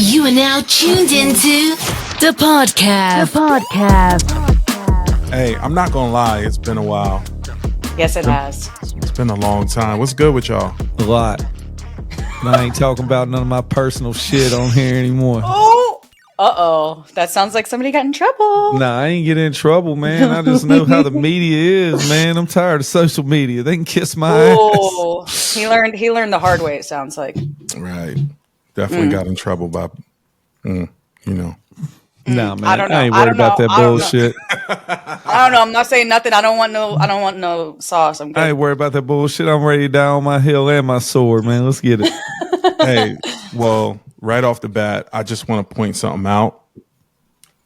You are now tuned into dapodcav. Hey, I'm not gonna lie, it's been a while. Yes, it has. It's been a long time. What's good with y'all? A lot. And I ain't talking about none of my personal shit on here anymore. Oh, uh-oh. That sounds like somebody got in trouble. Nah, I ain't getting in trouble, man. I just know how the media is, man. I'm tired of social media. They can kiss my ass. He learned the hard way, it sounds like. Right. Definitely got in trouble by, you know. Nah, man. I don't know. I ain't worried about that bullshit. I don't know. I'm not saying nothing. I don't want no sauce. I'm good. I ain't worried about that bullshit. I'm ready to die on my hill and my sword, man. Let's get it. Hey, well, right off the bat, I just want to point something out.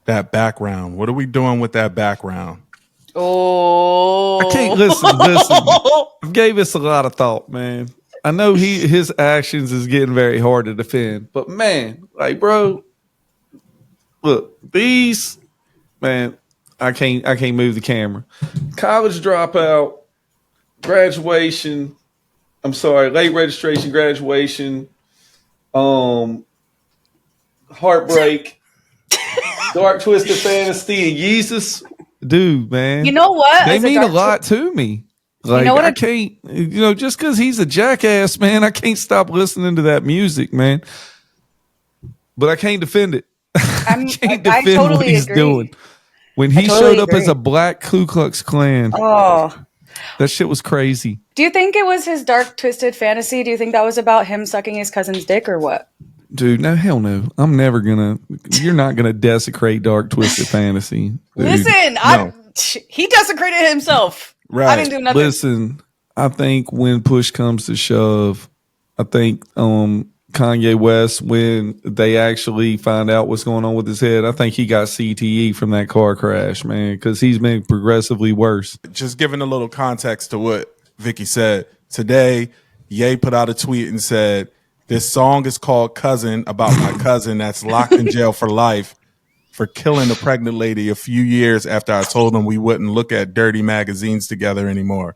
That background. What are we doing with that background? Oh. I can't listen. I gave this a lot of thought, man. I know his actions is getting very hard to defend, but man, like, bro, look, these, man, I can't move the camera. College dropout, graduation. I'm sorry, late registration, graduation, heartbreak, dark twisted fantasy, and Jesus, dude, man. You know what? They As mean a lot to me. Like, you know what I can't, just because he's a jackass, man, I can't stop listening to that music, man. But I can't defend it. I can't defend totally what he's agree. doing. When he showed up as a black Ku Klux Klan, that shit was crazy. Do you think it was his dark twisted fantasy? Do you think that was about him sucking his cousin's dick or what? Dude, no, hell no. You're not gonna desecrate dark twisted fantasy. Dude. Listen, he desecrated himself. Right. I didn't do nothing. Listen, I think when push comes to shove, I think Kanye West, when they actually find out what's going on with his head, I think he got CTE from that car crash, man, because he's been progressively worse. Just giving a little context to what Vickie said. Today, Ye put out a tweet and said, this song is called Cousin, about my cousin that's locked in jail for life for killing a pregnant lady a few years after I told him we wouldn't look at dirty magazines together anymore.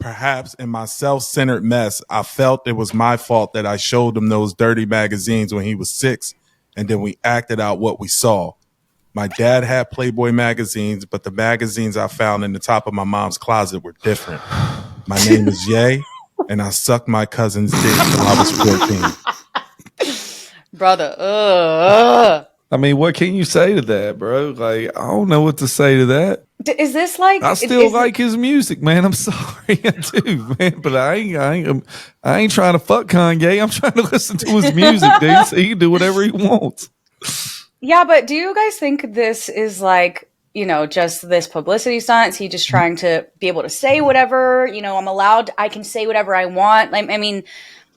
Perhaps in my self-centered mess, I felt it was my fault that I showed him those dirty magazines when he was 6, and then we acted out what we saw. My dad had Playboy magazines, but the magazines I found in the top of my mom's closet were different. My name is Ye, and I sucked my cousin's dick till I was 14. Brother, I mean, what can you say to that, bro? Like, I don't know what to say to that. Is this like... I still like his music, man. I'm sorry, I do, man. But I ain't trying to fuck Kanye. I'm trying to listen to his music, dude, so he can do whatever he wants. Yeah, but do you guys think this is like, just this publicity stunt? Is he just trying to be able to say whatever? I can say whatever I want. Like, I mean...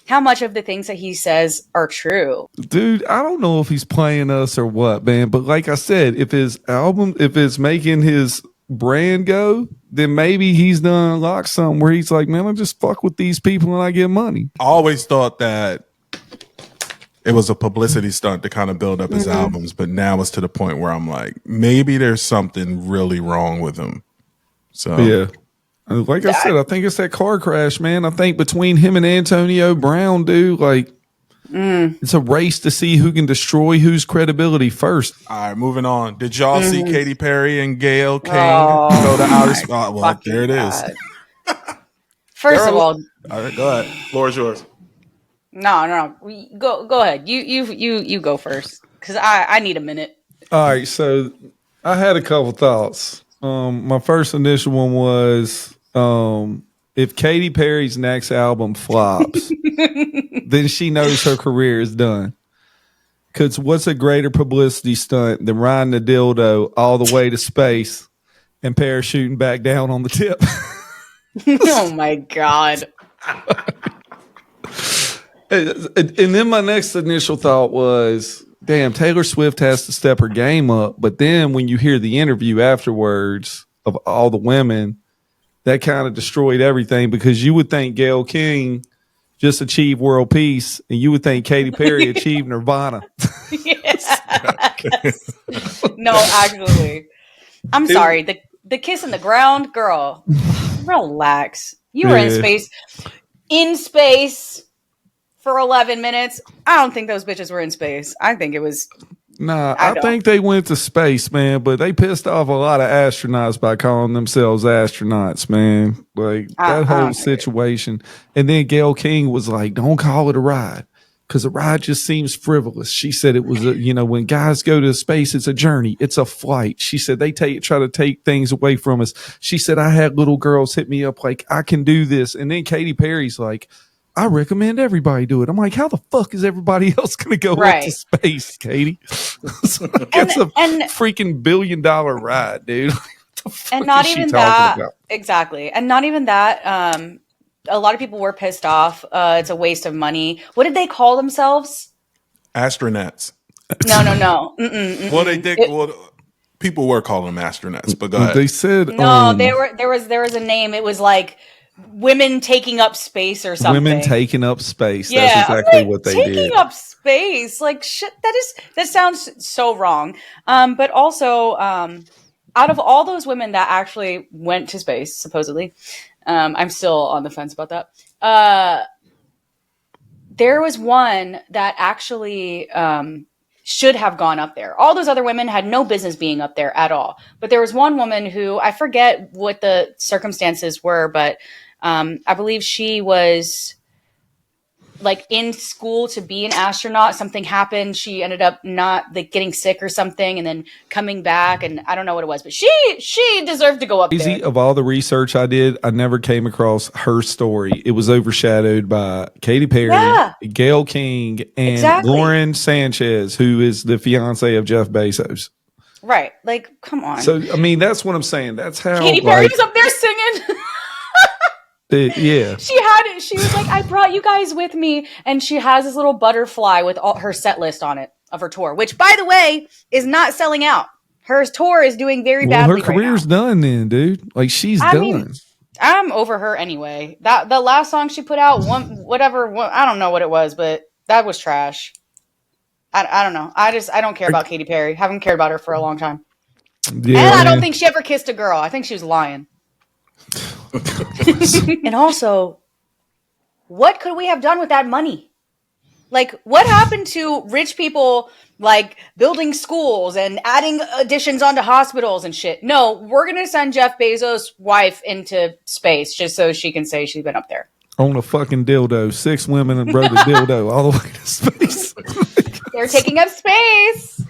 How much of the things that he says are true? Dude, I don't know if he's playing us or what, man. But like I said, if it's making his brand go, then maybe he's done unlocked something where he's like, man, I just fuck with these people and I get money. I always thought that it was a publicity stunt to kind of build up his albums, but now it's to the point where I'm like, maybe there's something really wrong with him. So yeah. Like I said, I think it's that car crash, man. I think between him and Antonio Brown, dude, it's a race to see who can destroy whose credibility first. All right, moving on. Did y'all see Katy Perry and Gayle King go to outer space? Well, there it is. First of all, right, go ahead. Floor is yours. No. Go ahead. You go first because I need a minute. All right, so I had a couple thoughts. My first initial one was if Katy Perry's next album flops, then she knows her career is done. Because what's a greater publicity stunt than riding a dildo all the way to space and parachuting back down on the tip? Oh, my God. And then my next initial thought was, damn, Taylor Swift has to step her game up. But then when you hear the interview afterwards of all the women, that kind of destroyed everything because you would think Gayle King just achieved world peace and you would think Katy Perry achieved nirvana. No, actually. I'm sorry. The kiss in the ground, girl, relax. You were in space for 11 minutes. I don't think those bitches were in space. I think it was. Nah, I think they went to space, man, but they pissed off a lot of astronauts by calling themselves astronauts, man. Like that whole situation. And then Gayle King was like, don't call it a ride because a ride just seems frivolous. She said it was, when guys go to space, it's a journey. It's a flight. She said they try to take things away from us. She said, I had little girls hit me up like, I can do this. And then Katy Perry's like, I recommend everybody do it. I'm like, how the fuck is everybody else going to go up to space, Katy? So it's a freaking $1 billion ride, dude. And not even that. Exactly. And not even that. A lot of people were pissed off. It's a waste of money. What did they call themselves? Astronauts. No. Well, they did. People were calling them astronauts, but go ahead. They said no. There was a name. It was like women taking up space or something. Women taking up space. Yeah, that's exactly what they did. Taking up space, like shit. That sounds so wrong. But also, out of all those women that actually went to space, supposedly, I'm still on the fence about that. There was one that actually should have gone up there. All those other women had no business being up there at all. But there was one woman who, I forget what the circumstances were, but I believe she was like in school to be an astronaut. Something happened. She ended up not like getting sick or something and then coming back. And I don't know what it was, but she deserved to go up there. Of all the research I did, I never came across her story. It was overshadowed by Katy Perry, Gayle King, and Lauren Sanchez, who is the fiance of Jeff Bezos. Right. Like, come on. So, I mean, that's what I'm saying. That's how Katy Perry was up there singing. Yeah. She was like, I brought you guys with me. And she has this little butterfly with all her set list on it of her tour, which, by the way, is not selling out. Her tour is doing very badly. Her career's done then, dude. Like, she's done. I'm over her anyway. The last song she put out, I don't know what it was, but that was trash. I don't know. I don't care about Katy Perry. Haven't cared about her for a long time. Yeah, and I don't think she ever kissed a girl. I think she was lying. And also, what could we have done with that money? Like, what happened to rich people like building schools and adding additions onto hospitals and shit? No, we're gonna send Jeff Bezos' wife into space just so she can say she's been up there on a fucking dildo. 6 women rode a dildo all the way to space. They're taking up space,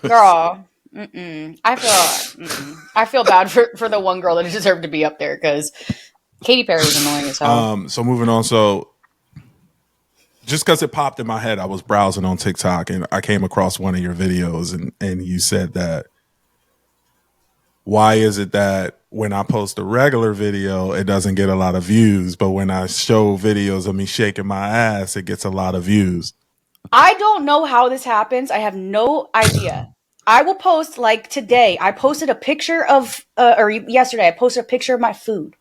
girl. I feel bad for the one girl that deserved to be up there because Katy Perry was annoying as hell. So moving on. So just because it popped in my head, I was browsing on TikTok and I came across one of your videos and you said that why is it that when I post a regular video, it doesn't get a lot of views, but when I show videos of me shaking my ass, it gets a lot of views? I don't know how this happens. I have no idea. I will post, like today, I posted a picture of, or yesterday, I posted a picture of my food.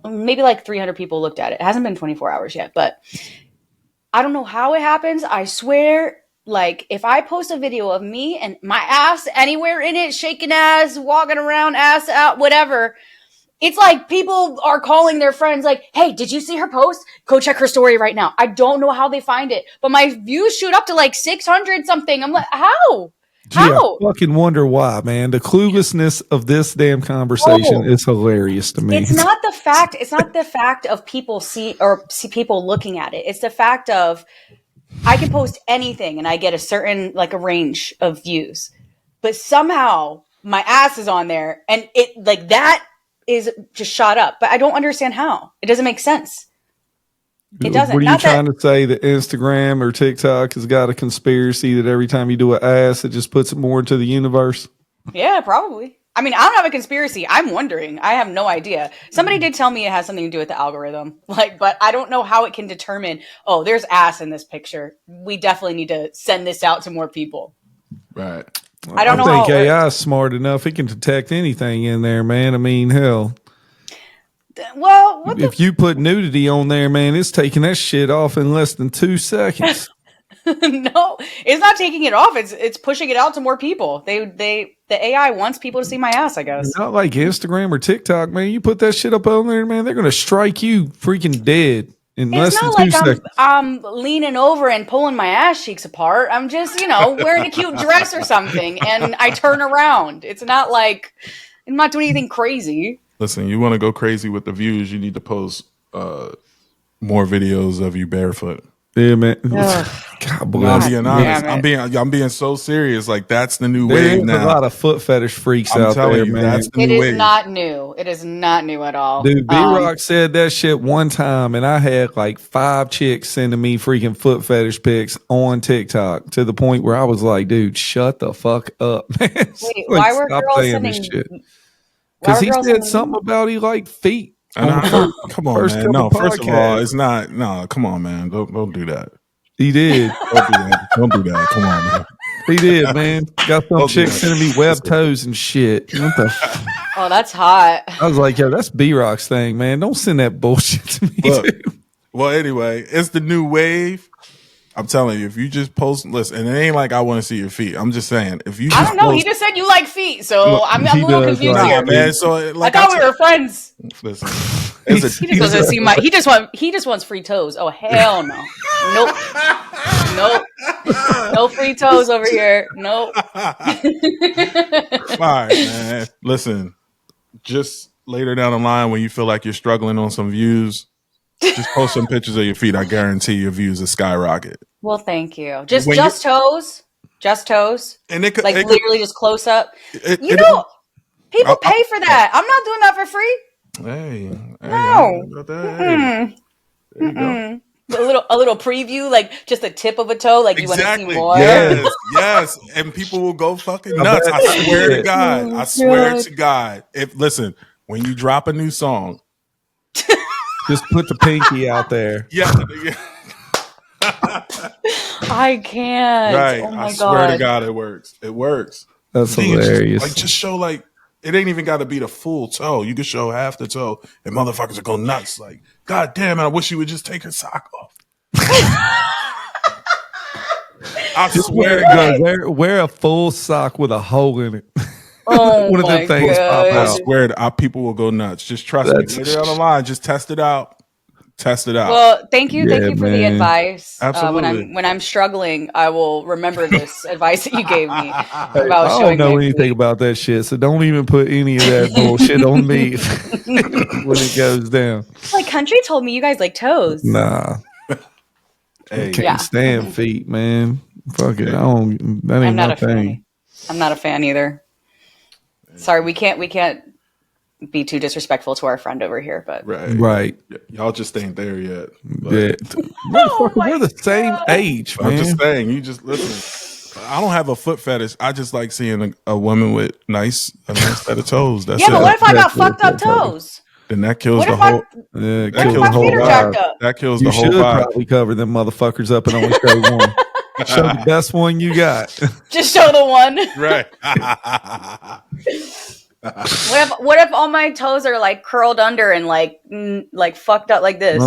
Maybe like 300 people looked at it. It hasn't been 24 hours yet, but I don't know how it happens. I swear, like if I post a video of me and my ass anywhere in it, shaking ass, walking around, ass out, whatever, it's like people are calling their friends like, hey, did you see her post? Go check her story right now. I don't know how they find it, but my views shoot up to like 600 something. I'm like, how? Gee, I fucking wonder why, man. The cluelessness of this damn conversation is hilarious to me. It's not the fact of people see people looking at it. It's the fact of I can post anything and I get a certain like a range of views, but somehow my ass is on there and it like that is just shot up, but I don't understand how. It doesn't make sense. It doesn't. What are you trying to say that Instagram or TikTok has got a conspiracy that every time you do an ass, it just puts it more into the universe? Yeah, probably. I mean, I don't have a conspiracy. I'm wondering. I have no idea. Somebody did tell me it has something to do with the algorithm, like, but I don't know how it can determine, oh, there's ass in this picture. We definitely need to send this out to more people. Right. I don't know. I think AI is smart enough; it can detect anything in there, man. I mean, hell. Well, if you put nudity on there, man, it's taking that shit off in less than 2 seconds. No, it's not taking it off. It's pushing it out to more people. The AI wants people to see my ass, I guess. Not like Instagram or TikTok, man. You put that shit up on there, man, they're gonna strike you freaking dead in It's less than not 2 like seconds. I'm leaning over and pulling my ass cheeks apart. I'm just, wearing a cute dress or something, and I turn around. It's not like I'm not doing anything crazy. Listen, you want to go crazy with the views, you need to post more videos of you barefoot. Yeah, man. Ugh. God No, I'm bless. being damn honest. I'm being so serious. Like that's the new There wave is now. a lot of foot fetish freaks I'm out telling there, you, man. that's the It new is wave. not new. It is not new at all. Dude, B-Rock said that shit one time, and I had like 5 chicks sending me freaking foot fetish pics on TikTok to the point where I was like, dude, shut the fuck up, man. Wait, Like, why were stop girls saying sending? this shit. Why Because were he girls said sending? something about he liked feet. And on the come on, first man. couple No, first of all, podcasts. it's not. No, come on, man. Don't do that. He did. Don't do that. Don't do that. Come on, man. He did, man. Got some Don't do chick that. sending me web toes and shit. What the Oh, that's hot. I was like, yo, that's B-Rock's thing, man. Don't send that bullshit to me, Look, dude. well, anyway, it's the new wave. I'm telling you, if you just post, listen, and it ain't like I want to see your feet. I'm just saying, if you just I don't know. post, He just said you like feet, so Look, I'm he a little does confused like here. nah, man. So like I thought we were friends. listen, it's He just doesn't see my. He just wants free toes. Oh hell no. Nope. No free toes over here. Nope. all right, man. Listen, just later down the line when you feel like you're struggling on some views, just post some pictures of your feet. I guarantee your views will skyrocket. Well, thank you. Just When toes. Just toes. And it could Like it could- literally just close up. it- You it- know, people pay for that. I'm not doing that for free. Hey, I No. don't know about that. Hey, there you go. A little preview, like just the tip of a toe, like you want to see more. Yes. And people will go fucking nuts. bet. I swear to God. I swear God. to God. Listen, when you drop a new song, Just put the pinky out there. yeah, I can't. right. Oh my I swear to God. God, it works. It works. That's Then you hilarious. just show like it ain't even got to be the full toe. You can show half the toe, and motherfuckers will go nuts. Like, God damn it! I wish you would just take her sock off. I swear to God. Wear a full sock with a hole in it. Oh One of them my things pop God. I out. swear people will go nuts. Just trust me. Later down the line, just test it out. Test it out. Well, thank you Yeah, for the man. advice. Absolutely. When I'm struggling, I will remember this advice that you gave me about I don't showing know my anything feet. about that shit, so don't even put any of that bullshit on me when it goes down. Like country told me you guys like toes. Nah, Hey, can't Yeah. stand feet, man. Fuck it, I don't. That ain't I'm not my a fan. thing. I'm not a fan either. Sorry, we can't be too disrespectful to our friend over here, but Right? Y'all just ain't there yet. But Yeah. Motherfucker, we're the same age, I'm man. just saying, you just listen. I don't have a foot fetish. I just like seeing a woman with a nice set of toes. That's yeah. it. But what if I got That's fucked up cool. toes? Then that kills What the if whole. Yeah, That What if kills my the whole feet are vibe. jacked up? That kills you the whole should vibe. probably cover them motherfuckers up and only show one. Show the best one you got. Just show the one. Right. What if all my toes are like curled under and like fucked up like this?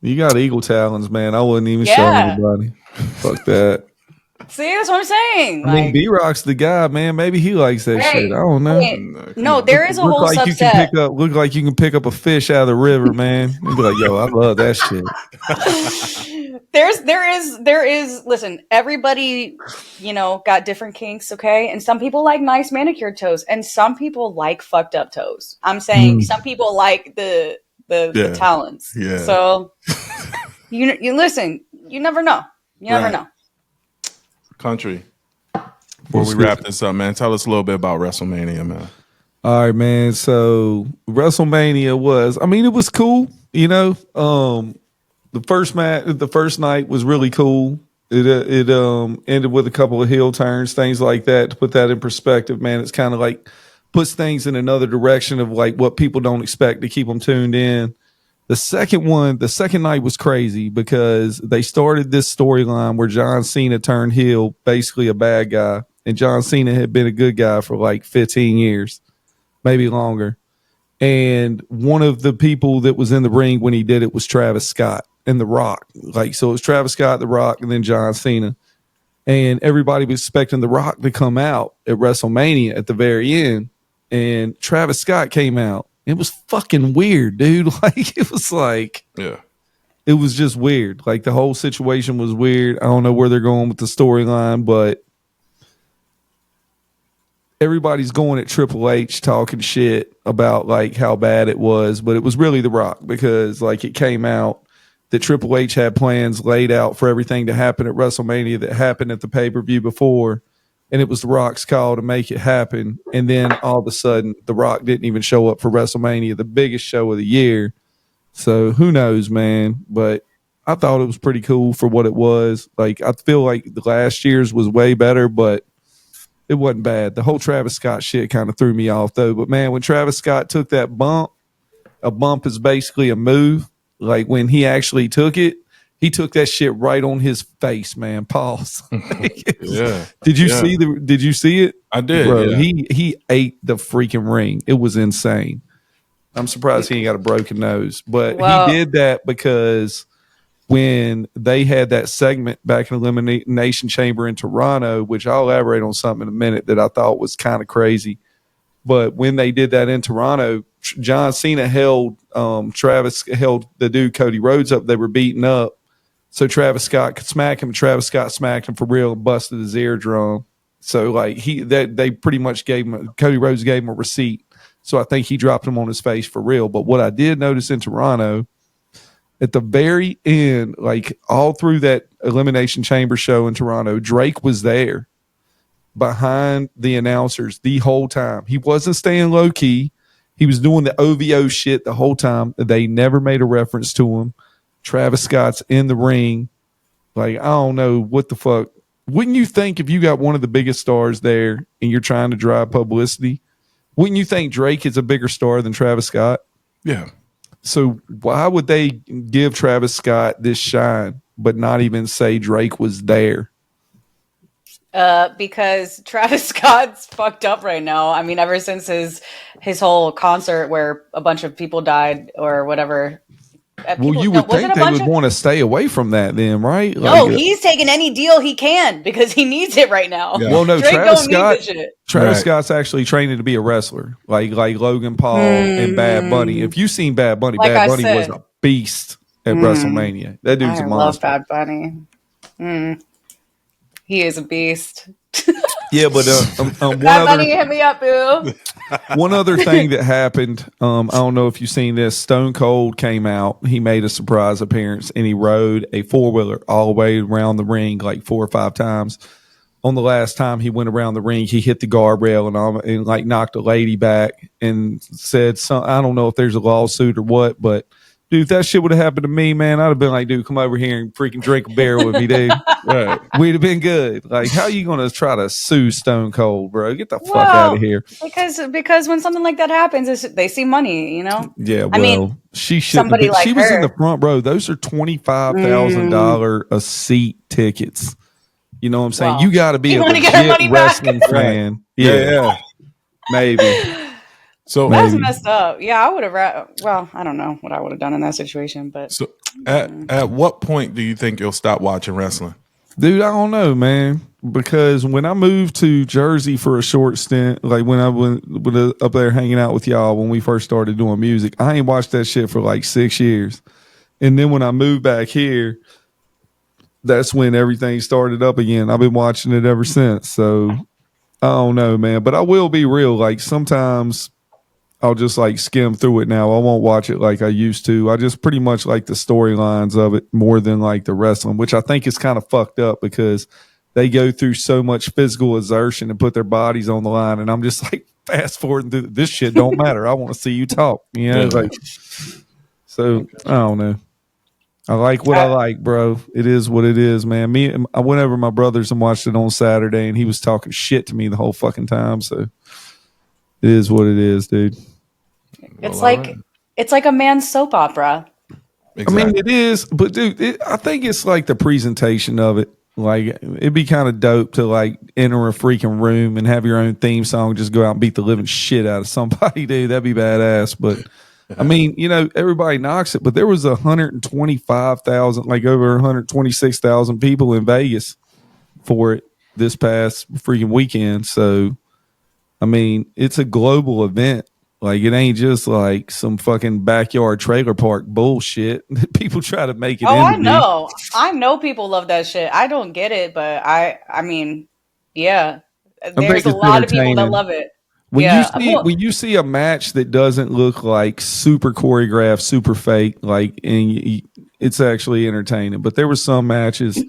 You got eagle talons, man. I wouldn't even show Yeah. anybody. Fuck that. See, that's what I'm saying. I mean, Like, B-Rock's the guy, man. Maybe he likes that hey, shit. I don't know. hey, come no, on. there is a Look whole like you can subset. look like you can pick up a fish out of the river, man. And be like, yo, I love that shit. there is listen, everybody, got different kinks, okay? And some people like nice manicured toes and some people like fucked up toes. I'm saying some people like the talons. Yeah. So you listen, you never know. You never Right. know. Country. Before we wrap this up, man, tell us a little bit about WrestleMania, man. All right, man. So WrestleMania it was cool. The first night was really cool. It ended with a couple of heel turns, things like that. To put that in perspective, man, it's kind of like puts things in another direction of like what people don't expect to keep them tuned in. The second night was crazy because they started this storyline where John Cena turned heel, basically a bad guy, and John Cena had been a good guy for like 15 years, maybe longer. And one of the people that was in the ring when he did it was Travis Scott and The Rock. So it was Travis Scott, The Rock, and then John Cena. And everybody was expecting The Rock to come out at WrestleMania at the very end. And Travis Scott came out. It was fucking weird, dude. It was like, Yeah. it was just weird. Like the whole situation was weird. I don't know where they're going with the storyline, but everybody's going at Triple H talking shit about like how bad it was, but it was really The Rock, because like it came out that Triple H had plans laid out for everything to happen at WrestleMania that happened at the pay-per-view before, and it was The Rock's call to make it happen. And then all of a sudden, The Rock didn't even show up for WrestleMania, the biggest show of the year. So who knows, man? But I thought it was pretty cool for what it was. Like, I feel like the last year's was way better, but it wasn't bad. The whole Travis Scott shit kind of threw me off, though. But, man, when Travis Scott took that bump, a bump is basically a move. Like, when he actually took it, he took that shit right on his face, man. Pause. Yeah. Did you see it? I did. Bro, yeah. he ate the freaking ring. It was insane. I'm surprised he ain't got a broken nose. But he did that because when they had that segment back in Elimination Chamber in Toronto, which I'll elaborate on something in a minute that I thought was kind of crazy. But when they did that in Toronto, John Cena held the dude Cody Rhodes up. They were beating up, so Travis Scott could smack him. Travis Scott smacked him for real and busted his eardrum. So like they pretty much Cody Rhodes gave him a receipt. So I think he dropped him on his face for real. But what I did notice in Toronto, at the very end, like all through that Elimination Chamber show in Toronto, Drake was there behind the announcers the whole time. He wasn't staying low key. He was doing the OVO shit the whole time. They never made a reference to him. Travis Scott's in the ring. Like, I don't know what the fuck. Wouldn't you think if you got one of the biggest stars there and you're trying to drive publicity, wouldn't you think Drake is a bigger star than Travis Scott? Yeah. So why would they give Travis Scott this shine but not even say Drake was there? Because Travis Scott's fucked up right now. I mean, ever since his whole concert where a bunch of people died or whatever. Well, you would think they would want to stay away from that then, right? No, he's taking any deal he can because he needs it right now. Yeah. Well, no, Drake Travis don't Scott. need this shit. Travis Scott's actually training to be a wrestler, like Logan Paul and Bad Bunny. If you've seen Bad Bunny, Like Bad I Bunny said. was a beast at WrestleMania. That dude's a I love monster. Bad Bunny. He is a beast. Yeah, but Bad Bunny, hit me up, boo. one other thing that happened, I don't know if you've seen this. Stone Cold came out. He made a surprise appearance and he rode a 4-wheeler all the way around the ring like 4 or 5 times. On the last time he went around the ring, he hit the guardrail and like knocked a lady back and said, I don't know if there's a lawsuit or what, but dude, if that shit would have happened to me, man, I'd have been like, dude, come over here and freaking drink a beer with me, dude. Right. We'd have been good. Like, how are you going to try to sue Stone Cold, bro? Get the fuck out of here. Because when something like that happens, they see money, you know? Yeah, well, I mean, she should have been. like She was in her. the front row. Those are $25,000 a seat tickets. You know what I'm saying? Wow. You got to be You a wanna get her legit money back? wrestling fan. Yeah, maybe. So That's messed up. Yeah, I would have. Well, I don't know what I would have done in that situation, but So at what point do you think you'll stop watching wrestling? Dude, I don't know, man. Because when I moved to Jersey for a short stint, like when I went up there hanging out with y'all when we first started doing music, I ain't watched that shit for like 6 years. And then when I moved back here, that's when everything started up again. I've been watching it ever since. So I don't know, man. But I will be real. Like sometimes I'll just like skim through it now. I won't watch it like I used to. I just pretty much like the storylines of it more than like the wrestling, which I think is kind of fucked up because they go through so much physical exertion and put their bodies on the line. And I'm just like fast forwarding through this shit don't matter. I want to see you talk. You know, like, so I don't know. I like what I like, bro. It is what it is, man. I went over to my brother's and watched it on Saturday, and he was talking shit to me the whole fucking time. So it is what it is, dude. it's like a man's soap opera. Exactly. I mean, it is, but dude, I think it's like the presentation of it. Like, it'd be kind of dope to like enter a freaking room and have your own theme song, just go out and beat the living shit out of somebody, dude. That'd be badass. But I mean, you know, everybody knocks it, but there was 125,000, like over 126,000 people in Vegas for it this past freaking weekend. So, I mean, it's a global event. Like, it ain't just like some fucking backyard trailer park bullshit that people try to make it into. I know people love that shit. I don't get it, but I mean, yeah. I There's think a it's lot of people that entertaining. love it. When Yeah. Well, you see a match that doesn't look like super choreographed, super fake, like, and it's actually entertaining. But there were some matches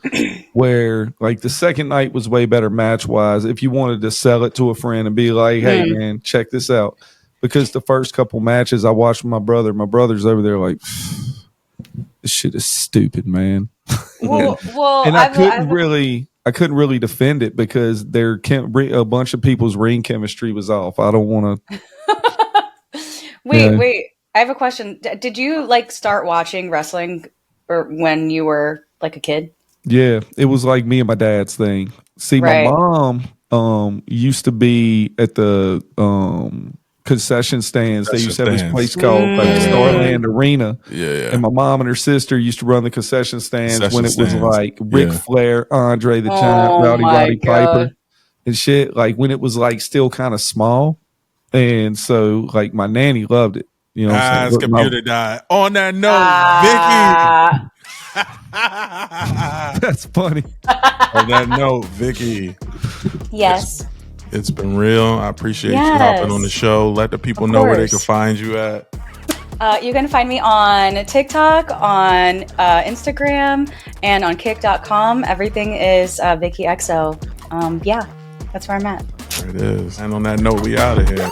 where, like, the second night was way better match wise. If you wanted to sell it to a friend and be like, "Hey, man, check this out," because the first couple matches I watched with my brother's over there like, "This shit is stupid, man." well, And I couldn't really defend it because a bunch of people's ring chemistry was off. I don't want to. Wait. I have a question. Did you like start watching wrestling or when you were like a kid? Yeah, it was like me and my dad's thing. See, Right. my mom used to be at the concession stands. They used to have this place called like Starland Arena. Yeah. And my mom and her sister used to run the concession stands when it was Stands. like Ric Flair, Andre the Giant, Roddy Piper and shit. Like when it was like still kind of small. And so like my nanny loved it. You know what I'm saying? Computer died. On that note, Vickie. That's funny. On that note, Vickie. Yes. It's been real. I appreciate you hopping on the show. Let the people know where they can find you at. You can find me on TikTok, on Instagram, and on kick.com. Everything is VikkieXO. Yeah, that's where I'm at. There it is. And on that note, we out of here.